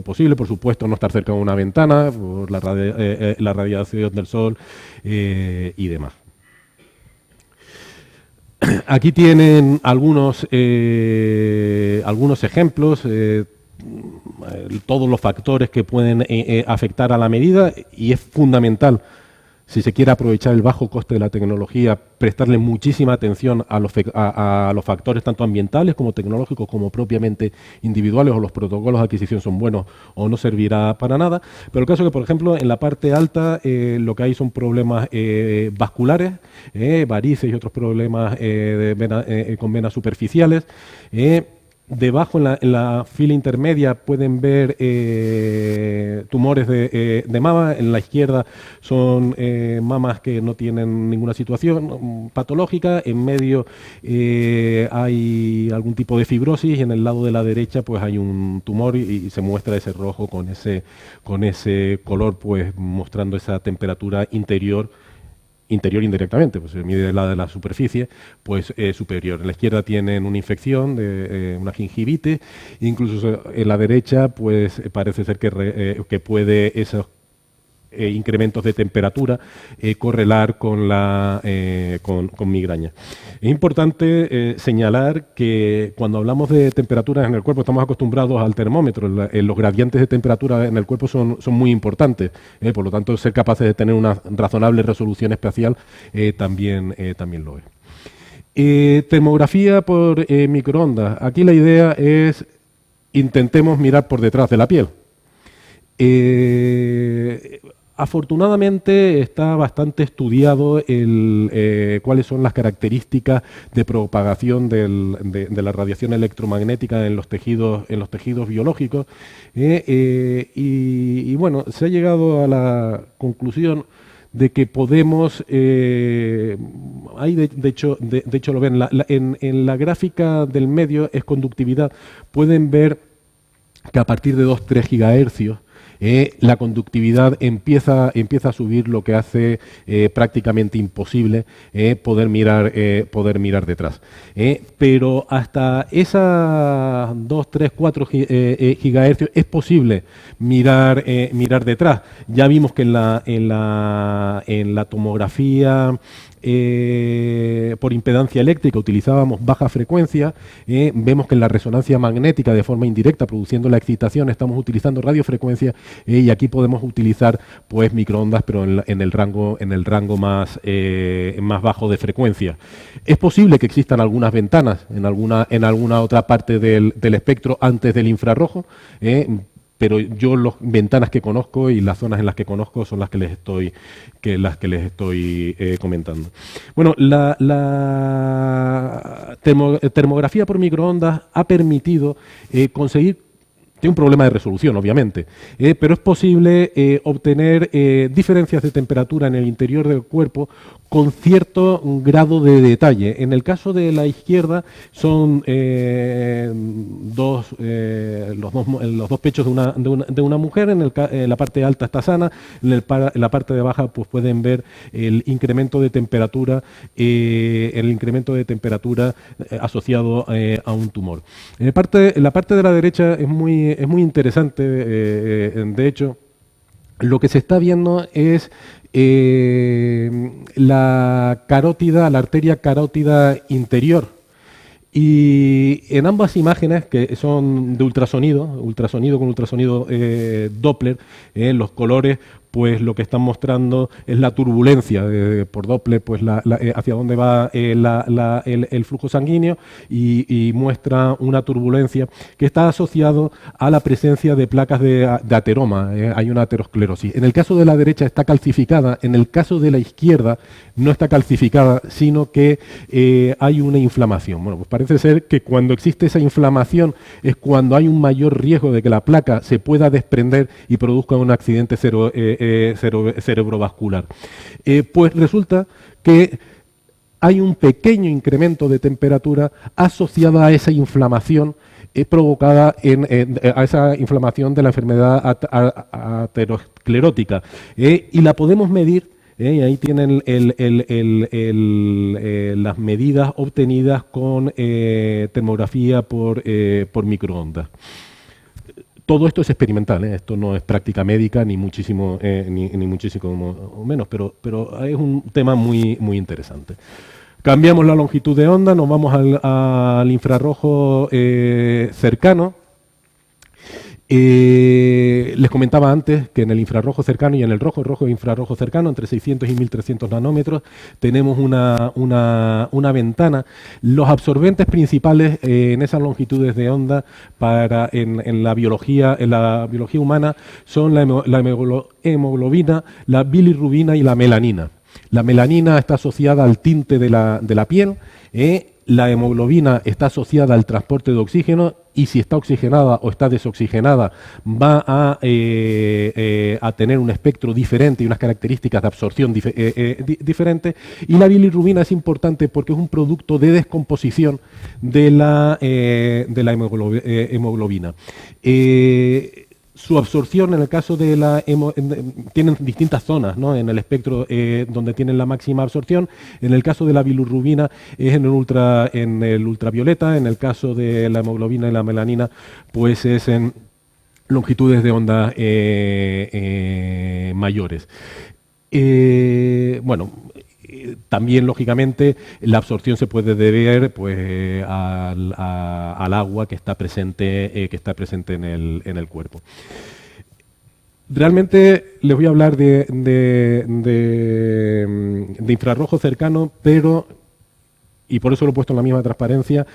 posible. Por supuesto, no estar cerca de una ventana por la radiación del sol y demás. Aquí tienen algunos ejemplos, todos los factores que pueden afectar a la medida, y es fundamental, si se quiere aprovechar el bajo coste de la tecnología, prestarle muchísima atención a los factores tanto ambientales como tecnológicos como propiamente individuales, o los protocolos de adquisición son buenos o no servirá para nada. Pero el caso es que, por ejemplo, en la parte alta lo que hay son problemas vasculares, varices y otros problemas con venas superficiales. debajo, en la fila intermedia, pueden ver tumores de mama. En la izquierda son mamas que no tienen ninguna situación patológica. En medio hay algún tipo de fibrosis y en el lado de la derecha pues hay un tumor y se muestra ese rojo con ese color, pues mostrando esa temperatura interior indirectamente, pues se mide la de la superficie, pues superior. En la izquierda tienen una infección de una gingivitis, incluso en la derecha pues parece ser que puede esos incrementos de temperatura correlar con migraña. Es importante señalar que cuando hablamos de temperaturas en el cuerpo estamos acostumbrados al termómetro. Los gradientes de temperatura en el cuerpo son muy importantes, por lo tanto ser capaces de tener una razonable resolución espacial también lo es. Termografía por microondas. Aquí la idea es intentemos mirar por detrás de la piel. Afortunadamente está bastante estudiado cuáles son las características de propagación de la radiación electromagnética en los tejidos biológicos y bueno, se ha llegado a la conclusión de que podemos, ahí de hecho lo ven, en la gráfica del medio es conductividad, pueden ver que a partir de 2-3 gigahercios la conductividad empieza a subir, lo que hace prácticamente imposible poder mirar detrás. Pero hasta esas 2, 3, 4 gigahercios es posible mirar detrás. Ya vimos que en la tomografía por impedancia eléctrica utilizábamos baja frecuencia, vemos que en la resonancia magnética de forma indirecta, produciendo la excitación, estamos utilizando radiofrecuencia y aquí podemos utilizar pues microondas, pero en el rango más bajo de frecuencia. Es posible que existan algunas ventanas en alguna otra parte del espectro antes del infrarrojo, pero yo las ventanas que conozco y las zonas en las que conozco son las que les estoy comentando. Bueno, la termografía por microondas ha permitido conseguir. Tiene un problema de resolución, obviamente, pero es posible obtener diferencias de temperatura en el interior del cuerpo con cierto grado de detalle. En el caso de la izquierda son los dos pechos de una mujer. En la parte alta está sana, en la parte de abajo pues pueden ver el incremento de temperatura, asociado a un tumor. En la parte de la derecha es muy interesante, de hecho, lo que se está viendo es la arteria carótida interior. Y en ambas imágenes, que son de ultrasonido con ultrasonido Doppler, los colores, pues lo que están mostrando es la turbulencia por Doppler, pues hacia dónde va el flujo sanguíneo y muestra una turbulencia que está asociado a la presencia de placas de ateroma. Hay una aterosclerosis. En el caso de la derecha está calcificada, en el caso de la izquierda no está calcificada, sino que hay una inflamación. Bueno, pues parece ser que cuando existe esa inflamación es cuando hay un mayor riesgo de que la placa se pueda desprender y produzca un accidente cerebrovascular. Pues resulta que hay un pequeño incremento de temperatura asociada a esa inflamación provocada a esa inflamación de la enfermedad aterosclerótica, y la podemos medir. Y ahí tienen las medidas obtenidas con termografía por microondas. Todo esto es experimental, esto no es práctica médica ni muchísimo menos, pero es un tema muy interesante. Cambiamos la longitud de onda, nos vamos al infrarrojo cercano. Les comentaba antes que en el infrarrojo cercano y en el rojo infrarrojo cercano, entre 600 y 1300 nanómetros, tenemos una ventana. Los absorbentes principales en esas longitudes de onda en la biología humana son la hemoglobina, la bilirrubina y la melanina. La melanina está asociada al tinte de la piel. la hemoglobina está asociada al transporte de oxígeno y si está oxigenada o está desoxigenada va a tener un espectro diferente y unas características de absorción diferentes. Y la bilirrubina es importante porque es un producto de descomposición de la hemoglobina. Su absorción, en el caso de la tienen distintas zonas, ¿no?, en el espectro donde tienen la máxima absorción. En el caso de la bilirrubina es en el ultravioleta. En el caso de la hemoglobina y la melanina, pues es en longitudes de onda mayores. Bueno, también, lógicamente, la absorción se puede deber pues, al agua que está presente en el cuerpo. Realmente les voy a hablar de infrarrojo cercano, pero, y por eso lo he puesto en la misma transparencia,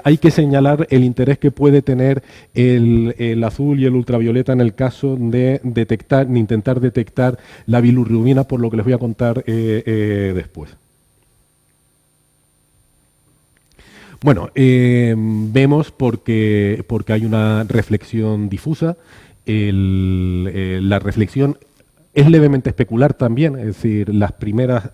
hay que señalar el interés que puede tener el azul y el ultravioleta en el caso de intentar detectar la bilirrubina, por lo que les voy a contar después. Bueno, vemos porque hay una reflexión difusa. La reflexión es levemente especular también, es decir, las primeras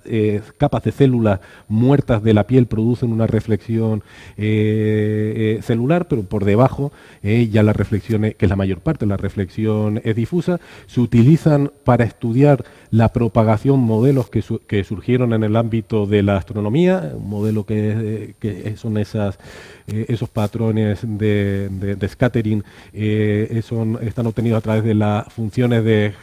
capas de células muertas de la piel producen una reflexión celular, pero por debajo ya la reflexión, que es la mayor parte, la reflexión es difusa. Se utilizan para estudiar la propagación modelos que surgieron en el ámbito de la astronomía, un modelo que son esos patrones de scattering, están obtenidos a través de las funciones de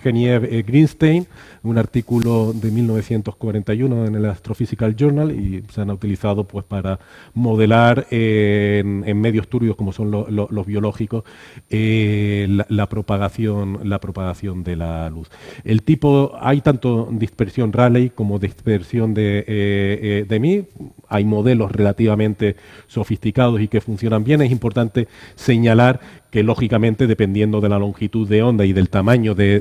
Geniev-Greenstein, un artículo de 1941 en el Astrophysical Journal, y se han utilizado pues para modelar en medios turbios como son los biológicos la propagación de la luz. Hay tanto dispersión Rayleigh como dispersión de Mie. Hay modelos relativamente sofisticados y que funcionan bien. Es importante señalar que, lógicamente, dependiendo de la longitud de onda y del tamaño de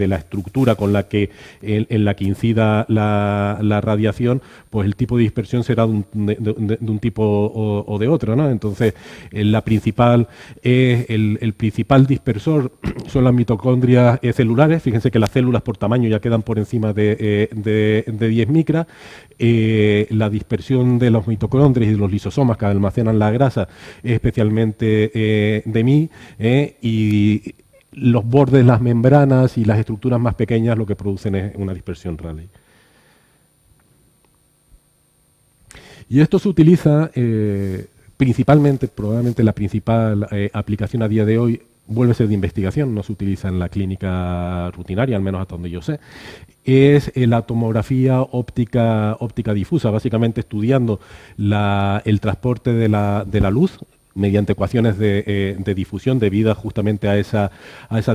la estructura con la que en la que incida la radiación, pues el tipo de dispersión será de un tipo o de otro, ¿no? Entonces, el principal dispersor son las mitocondrias celulares. Fíjense que las células por tamaño ya quedan por encima de 10 micras. La dispersión de los mitocondrias y de los lisosomas que almacenan la grasa es especialmente de Mie, y los bordes, las membranas y las estructuras más pequeñas lo que producen es una dispersión Rayleigh. Y esto se utiliza principalmente, probablemente la principal aplicación a día de hoy vuelve a ser de investigación, no se utiliza en la clínica rutinaria, al menos hasta donde yo sé, es la tomografía óptica difusa, básicamente estudiando el transporte de la luz mediante ecuaciones de difusión debidas justamente a esa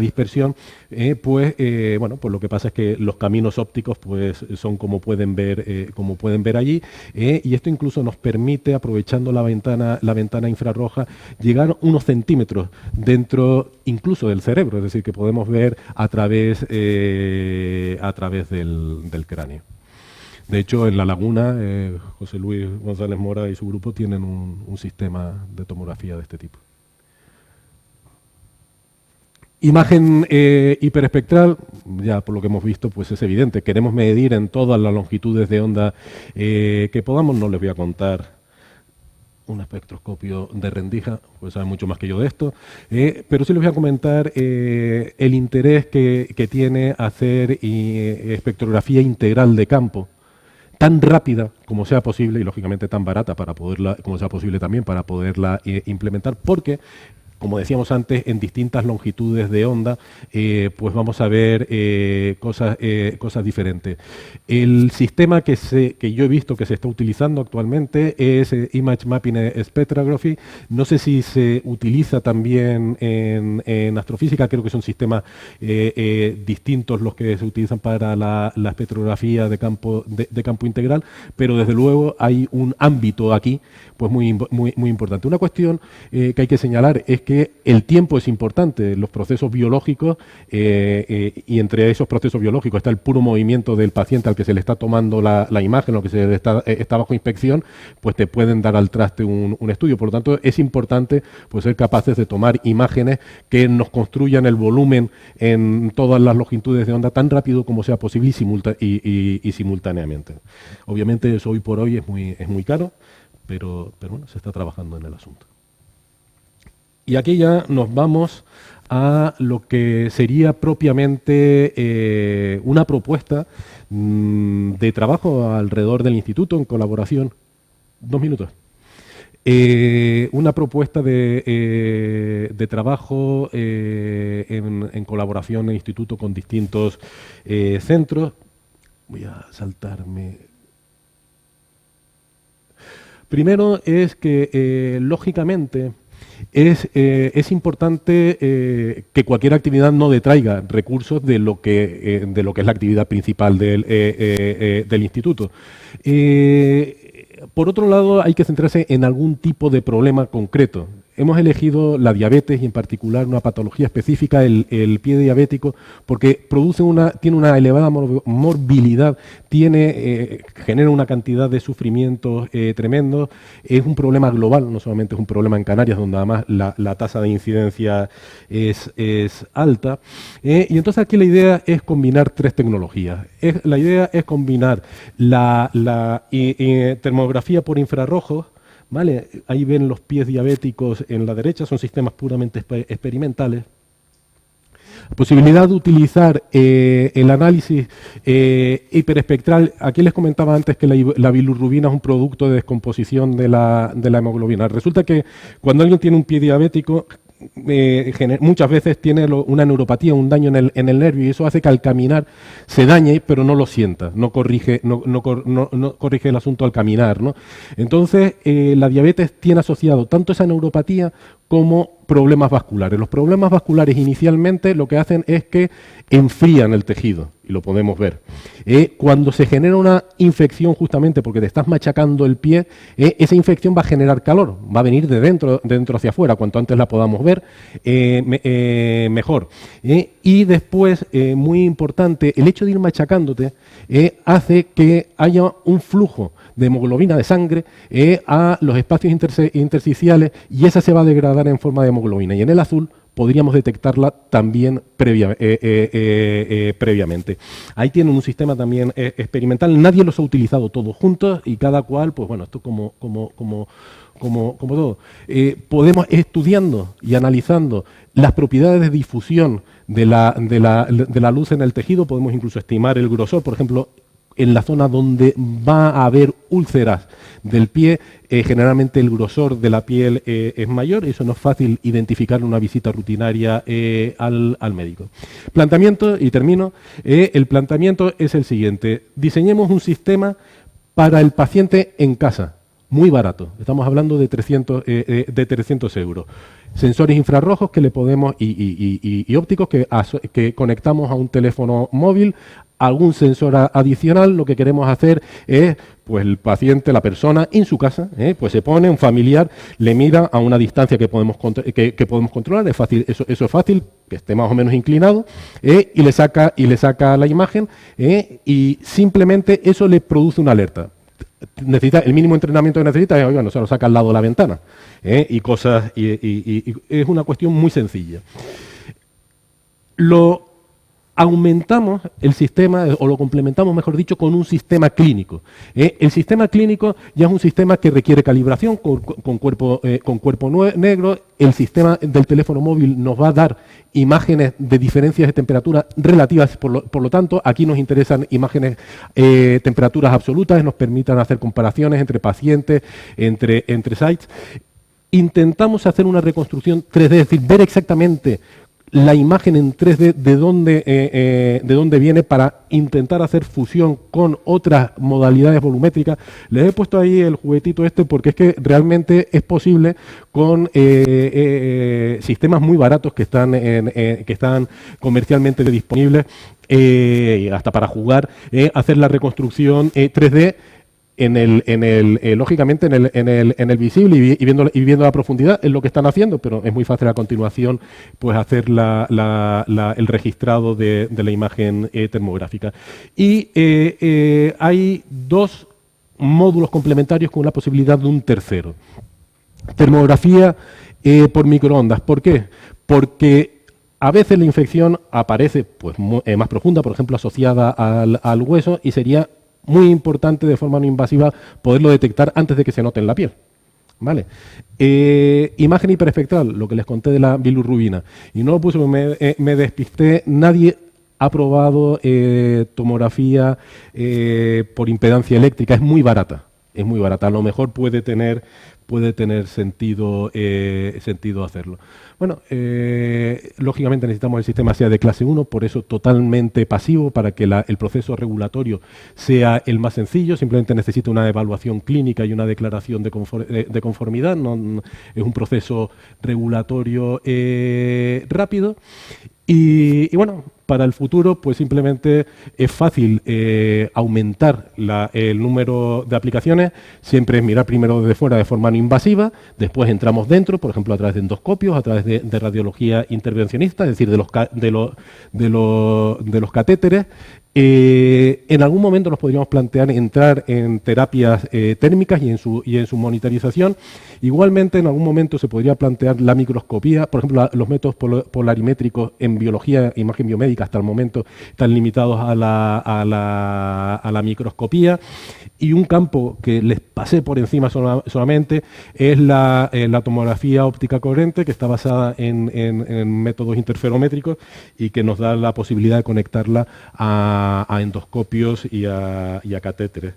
dispersión. Bueno, pues lo que pasa es que los caminos ópticos pues son como pueden ver allí, y esto incluso nos permite, aprovechando la ventana infrarroja, llegar unos centímetros dentro incluso del cerebro, es decir, que podemos ver a través del cráneo. De hecho, en La Laguna, José Luis González Mora y su grupo tienen un sistema de tomografía de este tipo. Imagen hiperespectral, ya por lo que hemos visto, pues es evidente. Queremos medir en todas las longitudes de onda que podamos. No les voy a contar un espectroscopio de rendija, pues saben mucho más que yo de esto, pero sí les voy a comentar el interés que tiene hacer espectrografía integral de campo, tan rápida como sea posible y lógicamente tan barata como sea posible también para poderla implementar, porque, como decíamos antes, en distintas longitudes de onda, pues vamos a ver cosas diferentes. El sistema que yo he visto que se está utilizando actualmente es Image Mapping Spectrography. No sé si se utiliza también en astrofísica, creo que son sistemas distintos los que se utilizan para la espectrografía de campo integral, pero desde luego hay un ámbito aquí pues muy importante. Una cuestión que hay que señalar es que que el tiempo es importante, los procesos biológicos, y entre esos procesos biológicos está el puro movimiento del paciente al que se le está tomando la imagen, o que se le está bajo inspección, pues te pueden dar al traste un estudio. Por lo tanto, es importante pues ser capaces de tomar imágenes que nos construyan el volumen en todas las longitudes de onda tan rápido como sea posible y simultáneamente. Obviamente eso hoy por hoy es muy caro, pero bueno, se está trabajando en el asunto. Y aquí ya nos vamos a lo que sería propiamente una propuesta de trabajo alrededor del instituto en colaboración. 2 minutos. Una propuesta de trabajo en colaboración en el instituto con distintos centros. Voy a saltarme. Primero es que, lógicamente, es importante que cualquier actividad no detraiga recursos de lo que es la actividad principal del instituto. Por otro lado, hay que centrarse en algún tipo de problema concreto. Hemos elegido la diabetes y en particular una patología específica, el pie diabético, porque tiene una elevada morbilidad, genera una cantidad de sufrimientos tremendos. Es un problema global, no solamente es un problema en Canarias, donde además la tasa de incidencia es alta. Y entonces aquí la idea es combinar 3 tecnologías. La idea es combinar la termografía por infrarrojos. ¿Vale? Ahí ven los pies diabéticos en la derecha, son sistemas puramente experimentales. Posibilidad de utilizar el análisis hiperespectral. Aquí les comentaba antes que la bilirrubina es un producto de descomposición de la hemoglobina. Resulta que cuando alguien tiene un pie diabético, muchas veces tiene una neuropatía, un daño en el nervio, y eso hace que al caminar se dañe, pero no lo sienta, no corrige el asunto al caminar, ¿no? Entonces, la diabetes tiene asociado tanto esa neuropatía como problemas vasculares. Los problemas vasculares inicialmente lo que hacen es que enfrían el tejido, y lo podemos ver. Cuando se genera una infección, justamente porque te estás machacando el pie, esa infección va a generar calor, va a venir de dentro hacia afuera. Cuanto antes la podamos ver, mejor. Y después, muy importante, el hecho de ir machacándote hace que haya un flujo de hemoglobina de sangre a los espacios intersticiales, y esa se va a degradar en forma de hemoglobina. Y en el azul podríamos detectarla también previamente. Ahí tienen un sistema también experimental. Nadie los ha utilizado todos juntos y cada cual, pues bueno, esto como todo. Podemos, estudiando y analizando las propiedades de difusión de la luz en el tejido, podemos incluso estimar el grosor. Por ejemplo, en la zona donde va a haber úlceras del pie, generalmente el grosor de la piel es mayor, y eso no es fácil identificar en una visita rutinaria al médico. Planteamiento, y termino, el planteamiento es el siguiente: diseñemos un sistema para el paciente en casa, muy barato, estamos hablando de 300 euros. Sensores infrarrojos que le podemos y ópticos que conectamos a un teléfono móvil, algún sensor adicional. Lo que queremos hacer es, pues el paciente, la persona, en su casa, pues se pone un familiar, le mira a una distancia que podemos controlar, es fácil, eso es fácil, que esté más o menos inclinado, y le saca la imagen, y simplemente eso le produce una alerta. Necesita el mínimo entrenamiento que necesita es, bueno, se lo saca al lado de la ventana, y cosas, y es una cuestión muy sencilla. Lo aumentamos el sistema, o lo complementamos, mejor dicho, con un sistema clínico. El sistema clínico ya es un sistema que requiere calibración con cuerpo negro. El sistema del teléfono móvil nos va a dar imágenes de diferencias de temperatura relativas, por lo tanto, aquí nos interesan imágenes, temperaturas absolutas, nos permitan hacer comparaciones entre pacientes, entre sites. Intentamos hacer una reconstrucción 3D, es decir, ver exactamente la imagen en 3D de dónde viene, para intentar hacer fusión con otras modalidades volumétricas. Les he puesto ahí el juguetito porque es que realmente es posible con sistemas muy baratos que están comercialmente disponibles, hasta para jugar, hacer la reconstrucción 3D lógicamente en el visible y viendo la profundidad es lo que están haciendo, pero es muy fácil a continuación pues hacer el registrado de la imagen termográfica. Y hay dos módulos complementarios con la posibilidad de un tercero. Termografía por microondas. ¿Por qué? Porque a veces la infección aparece pues, más profunda, por ejemplo, asociada al hueso, y sería muy importante de forma no invasiva poderlo detectar antes de que se note en la piel. ¿Vale? Imagen hiperespectral, lo que les conté de la bilirrubina. Y no lo puse porque me despisté. Nadie ha probado tomografía por impedancia eléctrica. Es muy barata. Es muy barata. A lo mejor puede tener sentido hacerlo. Bueno, lógicamente necesitamos el sistema sea de clase 1, por eso totalmente pasivo, para que el proceso regulatorio sea el más sencillo. Simplemente necesita una evaluación clínica y una declaración de conformidad. No, es un proceso regulatorio rápido. Y bueno, para el futuro, pues simplemente es fácil aumentar el número de aplicaciones. Siempre es mirar primero desde fuera de forma no invasiva, después entramos dentro, por ejemplo, a través de endoscopios, a través de radiología intervencionista, es decir, de los catéteres. En algún momento nos podríamos plantear entrar en terapias térmicas y en su monitorización. Igualmente, en algún momento se podría plantear la microscopía. Por ejemplo, los métodos polarimétricos en biología, imagen biomédica, hasta el momento están limitados a la microscopía. Y un campo que les pasé por encima solamente es la tomografía óptica coherente, que está basada en métodos interferométricos y que nos da la posibilidad de conectarla a endoscopios y a catéteres.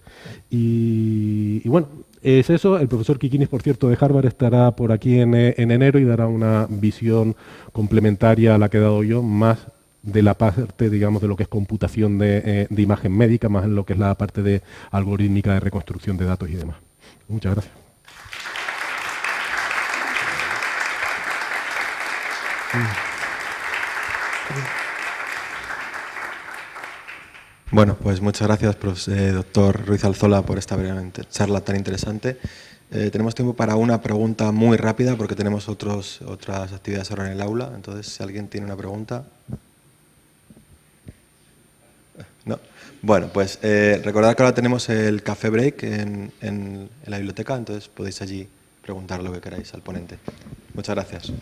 Y bueno, es eso. El profesor Kikinis, por cierto, de Harvard, estará por aquí en enero y dará una visión complementaria a la que he dado yo, más de la parte, digamos, de lo que es computación de imagen médica, más en lo que es la parte de algorítmica de reconstrucción de datos y demás. Muchas gracias. Bueno, pues muchas gracias, doctor Ruiz Alzola, por esta charla tan interesante. Tenemos tiempo para una pregunta muy rápida, porque tenemos otras actividades ahora en el aula. Entonces, si alguien tiene una pregunta. ¿No? Bueno, pues recordad que ahora tenemos el café break en la biblioteca, entonces podéis allí preguntar lo que queráis al ponente. Muchas gracias.